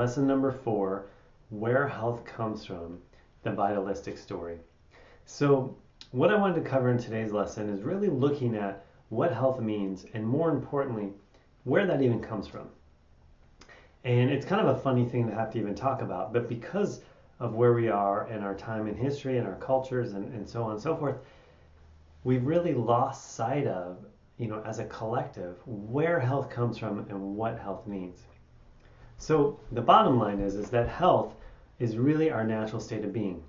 Lesson number 4, where health comes from, the vitalistic story. So what I wanted to cover in today's lesson is really looking at what health means, and more importantly, where that even comes from. And it's kind of a funny thing to have to even talk about, but because of where we are in our time in history and our cultures and so on and so forth, we've really lost sight of, as a collective, where health comes from and what health means. So the bottom line is that health is really our natural state of being.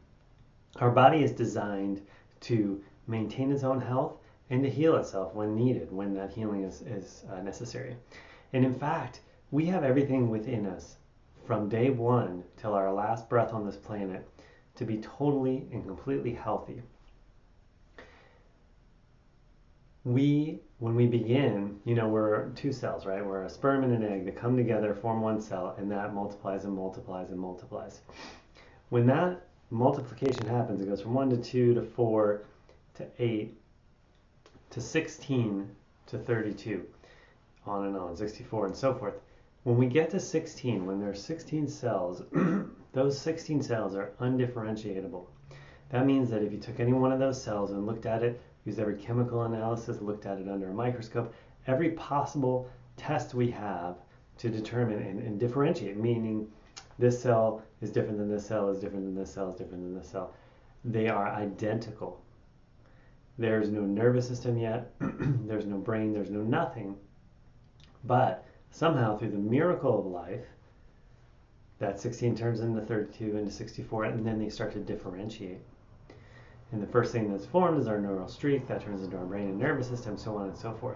Our body is designed to maintain its own health and to heal itself when needed, when that healing is necessary. And in fact, we have everything within us from day one till our last breath on this planet to be totally and completely healthy. When we begin, we're two cells, right? We're a sperm and an egg that come together, form one cell, and that multiplies and multiplies and multiplies. When that multiplication happens, it goes from 1 to 2 to 4 to 8 to 16 to 32, on and on, 64 and so forth. When we get to 16, when there are 16 cells, those 16 cells are undifferentiatable. That means that if you took any one of those cells and looked at it, used every chemical analysis, looked at it under a microscope, every possible test we have to determine and differentiate, meaning this cell is different than this cell, is different than this cell, is different than this cell. They are identical. There's no nervous system yet, there's no brain, there's no nothing. But somehow through the miracle of life, that 16 turns into 32, into 64, and then they start to differentiate. And the first thing that's formed is our neural streak, that turns into our brain and nervous system, so on and so forth.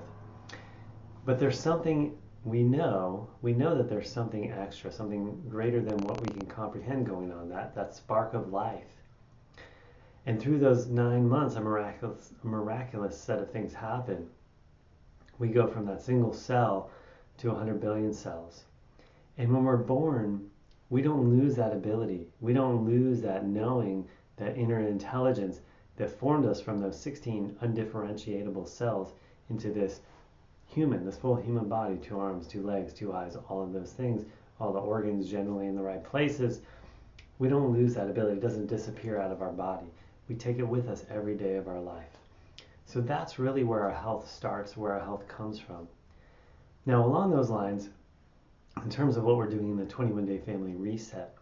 But there's something we know that there's something extra, something greater than what we can comprehend going on, that spark of life. And through those 9 months, a miraculous set of things happen. We go from that single cell to 100 billion cells. And when we're born, we don't lose that ability. We don't lose that knowing, that inner intelligence that formed us from those 16 undifferentiatable cells into this full human body, 2 arms, 2 legs, 2 eyes, all of those things, all the organs generally in the right places. We don't lose that ability. It doesn't disappear out of our body. We take it with us every day of our life. So that's really where our health starts, where our health comes from. Now, along those lines, in terms of what we're doing in the 21-day family reset,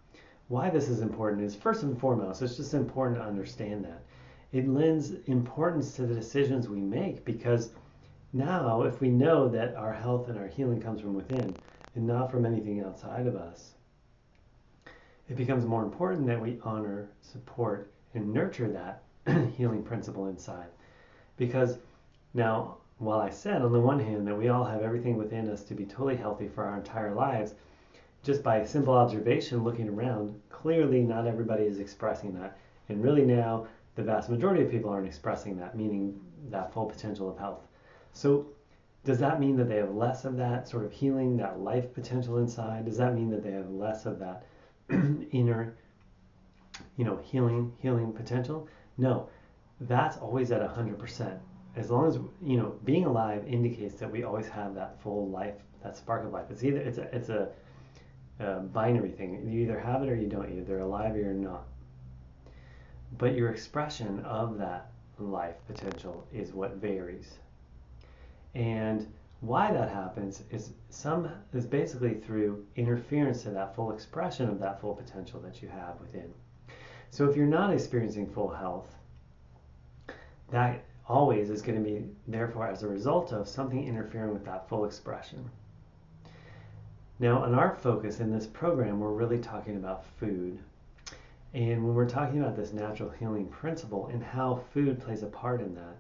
why this is important is, first and foremost, it's just important to understand that. It lends importance to the decisions we make, because now if we know that our health and our healing comes from within and not from anything outside of us, it becomes more important that we honor, support, and nurture that healing principle inside. Because now, while I said on the one hand that we all have everything within us to be totally healthy for our entire lives, just by simple observation, looking around, clearly not everybody is expressing that. And really now, the vast majority of people aren't expressing that, meaning that full potential of health. So does that mean that they have less of that sort of healing, that life potential inside? Does that mean that they have less of that inner, healing potential? No, that's always at 100%. As long as, being alive indicates that we always have that full life, that spark of life. It's a binary thing. You either have it or you don't. You're either alive or you're not. But your expression of that life potential is what varies. And why that happens is basically through interference to that full expression of that full potential that you have within. So if you're not experiencing full health, that always is going to be, therefore, as a result of something interfering with that full expression. Now, on our focus in this program, we're really talking about food. And when we're talking about this natural healing principle and how food plays a part in that,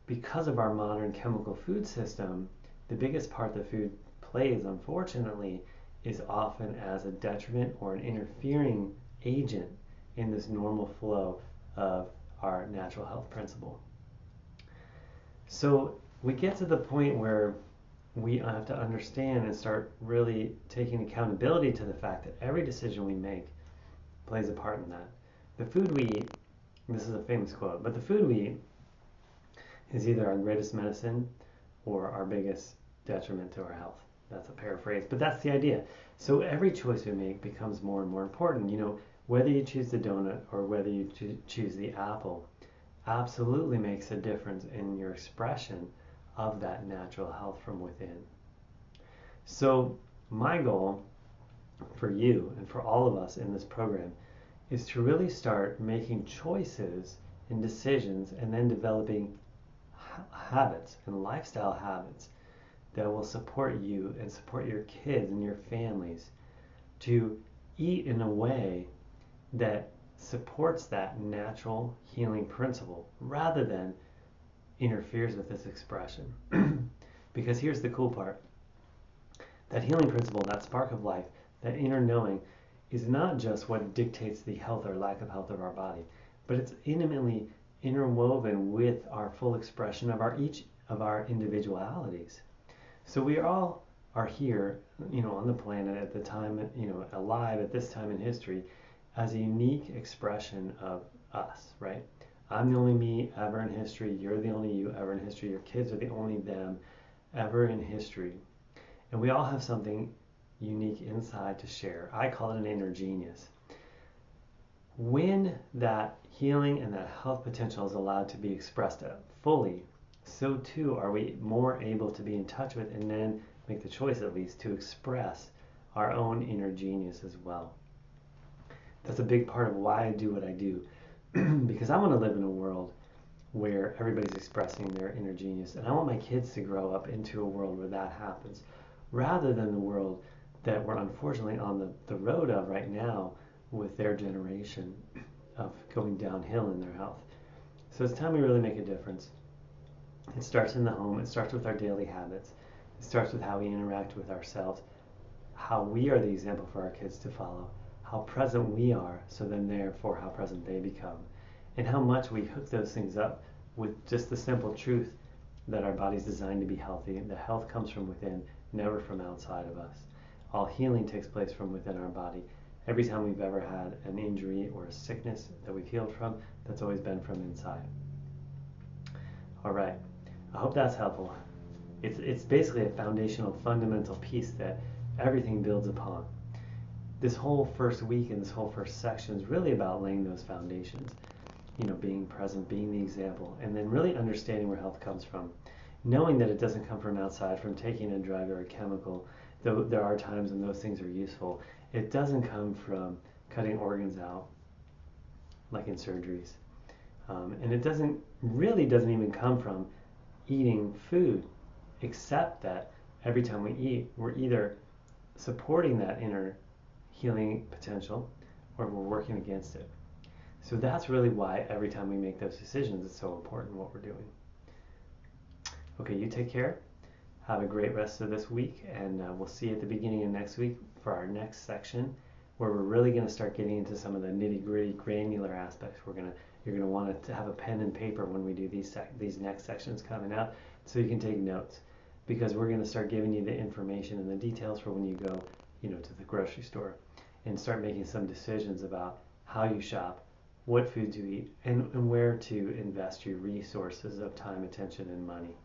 because of our modern chemical food system, the biggest part that food plays, unfortunately, is often as a detriment or an interfering agent in this normal flow of our natural health principle. So we get to the point where we have to understand and start really taking accountability to the fact that every decision we make plays a part in that. The food we eat, this is a famous quote, but the food we eat is either our greatest medicine or our biggest detriment to our health. That's a paraphrase, but that's the idea. So every choice we make becomes more and more important. Whether you choose the donut or whether you choose the apple absolutely makes a difference in your expression of that natural health from within. So my goal for you and for all of us in this program is to really start making choices and decisions and then developing habits and lifestyle habits that will support you and support your kids and your families to eat in a way that supports that natural healing principle rather than interferes with this expression. Because here's the cool part. That healing principle, that spark of life, that inner knowing is not just what dictates the health or lack of health of our body, but it's intimately interwoven with our full expression of each of our individualities. So we all are here, on the planet at the time, alive at this time in history as a unique expression of us, right? I'm the only me ever in history. You're the only you ever in history. Your kids are the only them ever in history. And we all have something unique inside to share. I call it an inner genius. When that healing and that health potential is allowed to be expressed fully, so too are we more able to be in touch with and then make the choice at least to express our own inner genius as well. That's a big part of why I do what I do, because I want to live in a world where everybody's expressing their inner genius, and I want my kids to grow up into a world where that happens, rather than the world that we're unfortunately on the road of right now with their generation of going downhill in their health. So it's time we really make a difference. It starts in the home. It starts with our daily habits. It starts with how we interact with ourselves, how we are the example for our kids to follow, how present we are, so then therefore how present they become, and how much we hook those things up with just the simple truth that our body's designed to be healthy, and the health comes from within, never from outside of us. All healing takes place from within our body. Every time we've ever had an injury or a sickness that we've healed from, that's always been from inside. All right, I hope that's helpful. It's basically a foundational, fundamental piece that everything builds upon. This whole first week and this whole first section is really about laying those foundations. Being present, being the example, and then really understanding where health comes from. Knowing that it doesn't come from outside, from taking a drug or a chemical, though there are times when those things are useful. It doesn't come from cutting organs out, like in surgeries. And it doesn't even come from eating food, except that every time we eat, we're either supporting that inner healing potential or we're working against it. So that's really why every time we make those decisions, it's so important what we're doing. Okay, you take care. Have a great rest of this week, and we'll see you at the beginning of next week for our next section, where we're really going to start getting into some of the nitty-gritty, granular aspects. You're going to want to have a pen and paper when we do these next sections coming up, so you can take notes, because we're going to start giving you the information and the details for when you go, to the grocery store, and start making some decisions about how you shop, what foods you eat, and where to invest your resources of time, attention, and money.